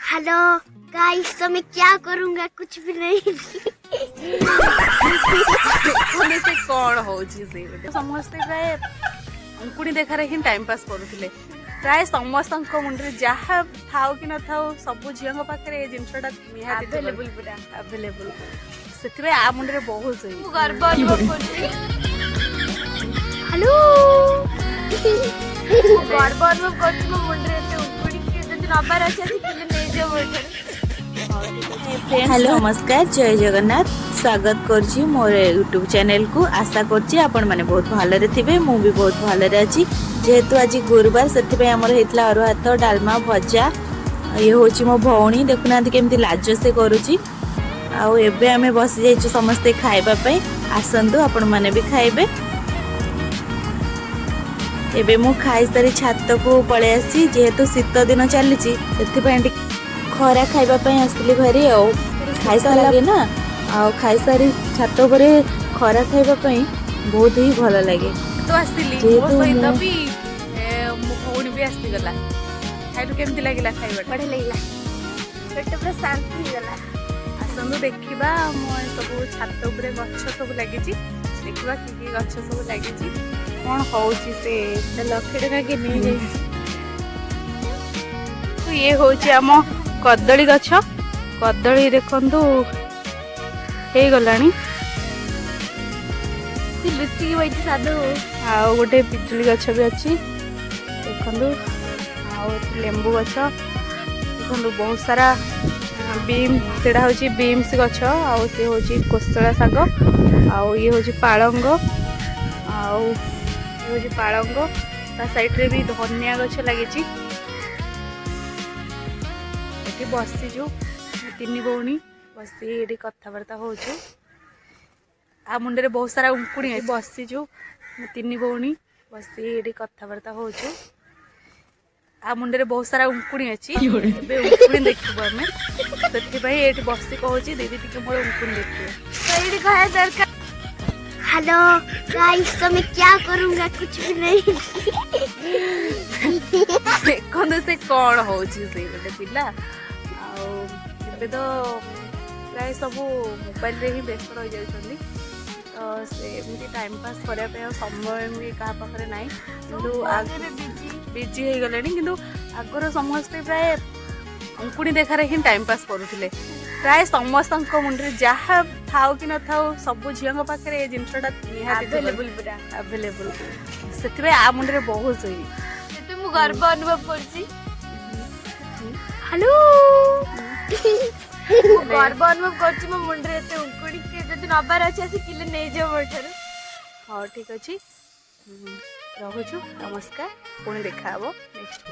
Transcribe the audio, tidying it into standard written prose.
Hello guys, तो मैं क्या करूंगा? कुछ भी नहीं। से कौन होची से समस्ते प्राय अंकुणी देखार ही टाइम पास करुले। प्राय समस्त मुंडे जहाँ था कि न था सब झील पाखे ये जिनटा निहाती अवेलेबल से आ मुंडे बहुत गर्व अनुभव करछि। हेलो गर्व अनुभव करछि मो मुंडे एते अंकुणी के जति नबार अछि कि नै जे मोठे। हेलो नमस्कार, जय जगन्नाथ। स्वागत करछि मोर यूट्यूब चैनल को। आशा करछि आपण माने बहुत भलरे थिबे। मु भी बहुत भलरे अछि। जेहेतु आज गुरुवार सेति हमर हेतला अरु भात डालमा भजा। ये होछि मो भौणी, देखुना केमती लाज से करूछि। आउ एबे हमें बस जाइछु समस्ते खाइबा पई। आसंतु आपण माने भी खाइबे। एबे मु खाइ सारी छात को पळे आसी। जेहेतु शीत दिन चली से खरा खाइबा पई आसली घरे। आ खाइ सारे ना खाइ सारी छात पर खरा खाइबा पई बहुत ही भल लगे। तो आसली मो सहित भी मो भौणी भी आसी गला। खाइलु केमती लागिला? खाइबा बढ़िया लागला, पेट पूरा शांति गला। आसंतु देखिबा मो सब छात ऊपर गछ सब लागिची। देखिबा कि गछ सब लागिची, कोन होउची से लक्षे टका के नहीं जाई। तो ये होउची आम कदली गछ। कदली देखंतु हे गलानी लुचि की वैसे साधु आ गोटे पिजुली गछ भी अच्छी देखंतु। आ लेंबू गछ देखंतु बहुत सारा बीम सेडा होची बीम्स गछ। आ से होची कोसला साग। आ ये होची पालंग। आ ये होची पालंग। ता साइड रे भी धनिया गछ लागिची। एठी बसीजु तीन भौणी बसी एठी कथबार्ता होचु। आ मुंडे बहुत सारा उंकुणी है। बसीजु तीन भौणी बसी एठी कथबार्ता होचु। आ मुंडे बहुत सारा उंकुणी अछि। एबे उंकुणी देखिबो हमें सेति भाई एठी बसी कहूची दीदी टिके मोर उंकुणी देखियो। सही खाया दरकार। हेलो गाइस, तो मैं क्या करूंगा? कुछ भी नहीं। देखंदु से कौन होची से गोटे पिला। आ तो प्राय सब मोबाइल रे ही व्यस्त रह जाउछंदी। तो से एमती टाइम पास करिया पे समय भी कहा पाखरे नाही। किंतु आगे बिजी हे गलेनी। किंतु आगर समस्ते प्राय अंकुणी देखार ही टाइम पास करुले। प्राय समस्त मुंडे जहाँ था कि न था सब झील पाखे ये जिनटा निहाती अवेलेबल से आ मुंडे बहुत मु गर्व अनुभव करछि। हेलो गर्व अनुभव करछि मो मुंडे एते अंकुणी के जति नबार अछि कि नै जे मोठे। हाँ ठीक अच्छे। रहुछु। नमस्कार। पुणी देखा नेक्स्ट।